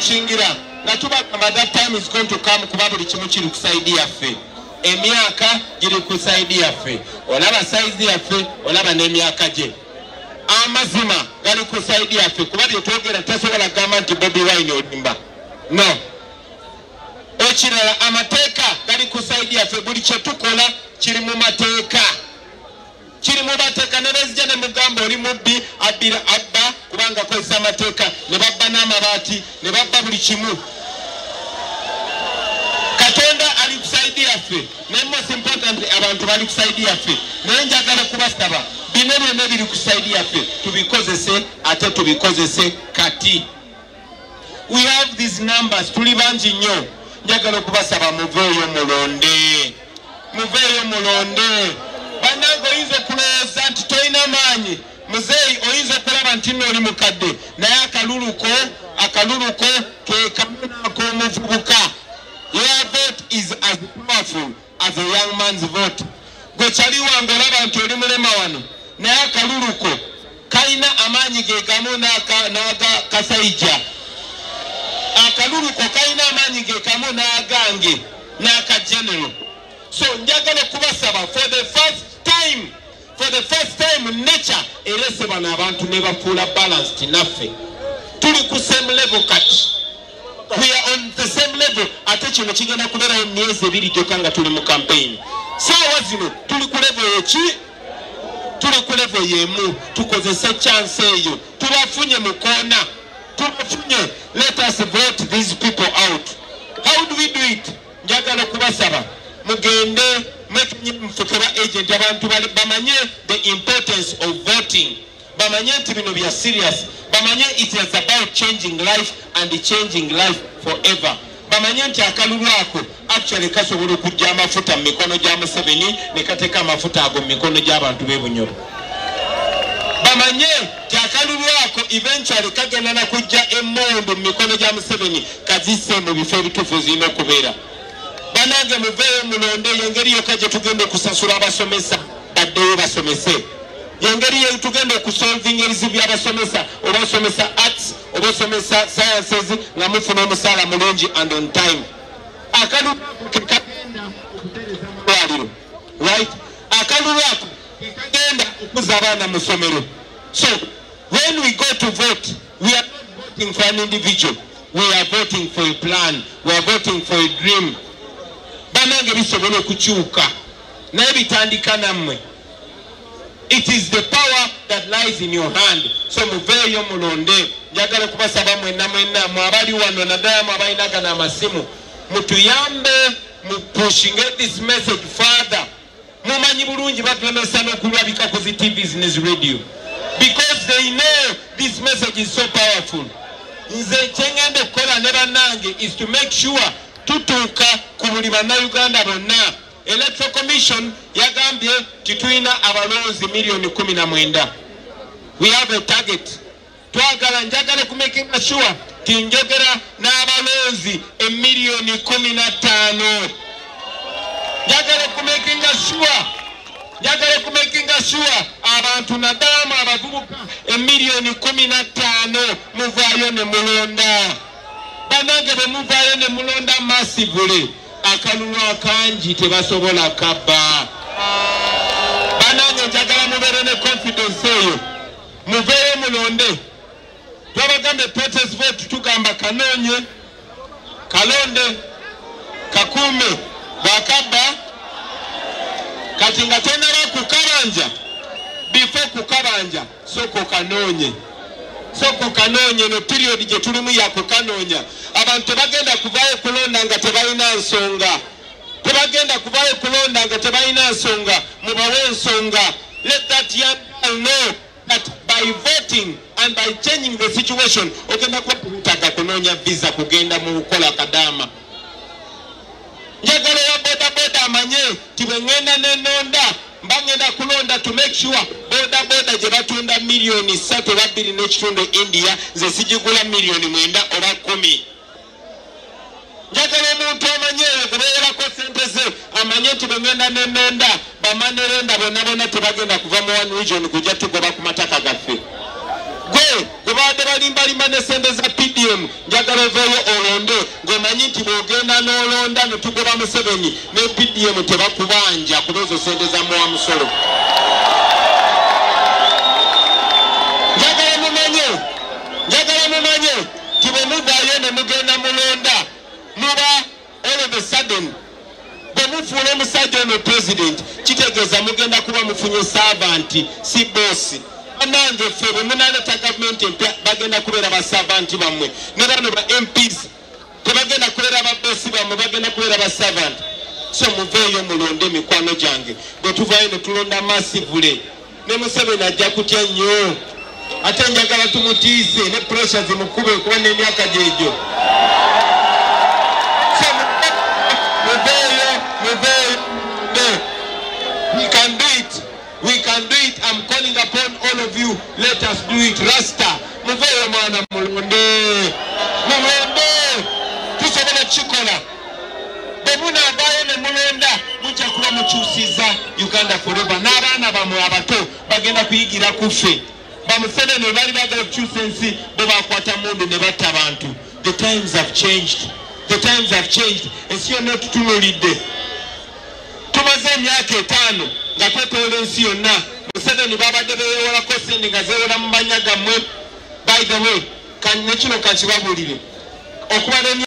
tukingira nga tubagamba that time is going to come kuba buli kimu kiri kusaidia yaffe. Emyaka giri kusaidia yaffe. Olaba size yaffe, olaba n'emyaka gye. Amazima gali kusaidia yaffe kuba bye twogera tasobola gamba nti Bobi Wine olimba. No. Ekirala amateeka gali kusaidia yaffe buli kye tukola kiri mu mateeka. Kiri mu mateeka ne bezija ne mugamba oli mubbi abbira abba kubanga akozesa amateeka ne babba n'amabaati ne babba buli kimu. Katonda ali kusaidia yaffe ne most importantly abantu bali kusaidia yaffe naye njagala kubasaba bino byonna biri kusaidia yaffe tubikozese ate tubikozese kati. We have these numbers tuli bangi nnyo njagala okubasaba muveeyo mulonde. Muveeyo mulonde. Banange oyinza okulowooza nti tolina maanyi muzeeyi oyinza okulaba nti nno oli mukadde naye akaluluko ke kamuna ak'omuvubuka. Your vote is as powerful as a young man's vote. Gwe kyali wange olaba nti oli mulema wano naye akaluluko kalina amaanyi ge gamu n'aga Kasayija. Akaluluko kalina amaanyi ge gamu n'agange n'aka general. So njagala kubasaba for the first time nature erese bano abantu ne bafuula balanced naffe. Tuli ku same level kati. We are on the same level. Ate kino kigenda kubeerawo myezi ebiri gyokka nga tuli mu campaign. Saawa zino tuli ku level eki? Tuli ku level y'emu. Tukozese chance eyo. Tubafunye mu koona. Tubafunye. Let us vote these people out. How do we do it? Njagala kubasaba mugende mwekenye mfukira agent abantu bamanye the importance of voting. Bamanye nti bino bya serious. Bamanye it is about changing life and changing life forever. Bamanye nti akalulu ako actually kasobola okujja amafuta mu mikono gya Museveni ne kateeka amafuta ago mu mikono gy'abantu b'Ebunyoro. Bamanye nti akalulu ako eventually kagenda na kujja emmondo mu mikono gya Museveni kazisse mu bifo ebituufu zirina okubeera. Banange muveeyo mulonde yengeri yokka gye tugenda okusasula abasomesa baddeyo basomese. Yengeri ye tugenda okusolving ebizibu by'abasomesa oba osomesa arts oba osomesa sciences nga mufuna omusaala mulungi and on time. Akalulu ako ke kagenda okutereza amalwaliro. Right? Akalulu ako ke kagenda okuza abaana mu ssomero. So when we go to vote, we are not voting for an individual. We are voting for a plan. We are voting for a dream. Banange bisobola okukyuka naye bitandika nammwe. It is the power that lies in your hand. So muveeyo mulonde. Njagala kubasaba mwenna abali wano naddala mu abalina gano amasimu mutuyambe mu pushing this message further. Mumanyi bulungi batulemesa n'okulabika ku zi TVs ne zi radio because they know this message is so powerful. Nze kyengenda okukola ne bannange is to make sure tutuuka ku buli bannayuganda bonna. Electoral Commission yagambye titulina abalonzi milioni 19. We have a target. Twagala njagala kumaking sure tinjogera n'abalonzi emilioni 15. Njagala kumaking sure abantu nadamu abavubuka emilioni 15 muvaayo ne mulonda. Banange be muvaayo ne mulonda massively. Akalulu akangi tebasobola kabba. Banange njagala mubeere ne confidence eyo. Muveeyo mulonde. Twabagambe protest vote tugamba kanoonye, kalonde, kakuume, bwakabba. Kati nga tonaba kukabanja. Before kukabanja, soko kanoonye. Soko kanoonye no period gye tulimu ya kukanoonya. Abantu bagenda kuvaayo kulonda nga tebalina nsonga. Tebagenda kuvaayo kulonda nga tebalina nsonga. Mubawe ensonga. Let that young girl know that by voting and by changing the situation, ogenda kwetaka kunoonya visa kugenda mu kukola kadama. Njagala ya boda amanye tibengenda nenonda. Mbangenda kulonda to make sure boda gye batunda milioni 3 n'ekitundu India ze sigigula milioni 9 oba 10. Njagala omuntu amanyeeyo kubeerako sente ze amanye nti bengenda nenonda bamanerenda bonna tebagenda kuva mu one region kujja tugoba ku mataka gaffe. Gwe badde balimbalimba ne sente za PDM njagala oveeyo NRM tebakubanja kuba ezo sente za muwa musolo. Njagala mumanye ti bwe muddayo ne mugenda mulonda muba all of a sudden bwe mufuula omusajja ono president kitegeeza mugenda kuba mufunye servant si boosi. Bannange ffe bwe munaleeta gavumenti empya bagenda kubeera basservanti bammwe ne bano ba MPs tebagenda kubeera baboosi bammwe bagenda kubeera basservanti. So muveeyo mulonde mikwano gyange bwe tuvaayo ne tulonda massively ne Museveni ajja kutya nnyo ate njagala tumutiise ne pressure zimukube kuba n'emyaka gyegyo. So muveeyo. We can do it. I'm calling upon all of you. Let us do it. Rasta. Muveeyo mwana mulonde. Tusobola kikola. Bwemuna abaayo ne mulonda mujja kuba mukyusiza Uganda forever. N'abaana bammwe abato bagenda kuyigira ku ffe. Bamuseveni bali bagala okukyusa ensi bwe bakwata mundu ne batta abantu. The times have changed. Ensi yonna tutunulidde. Tumaze emyaka 5 nga twetoola ensi yonna. Museveni babadde beewolako sente nga zeewola mu bannya gammwe. By the way, ne kino kankibabuulire okuba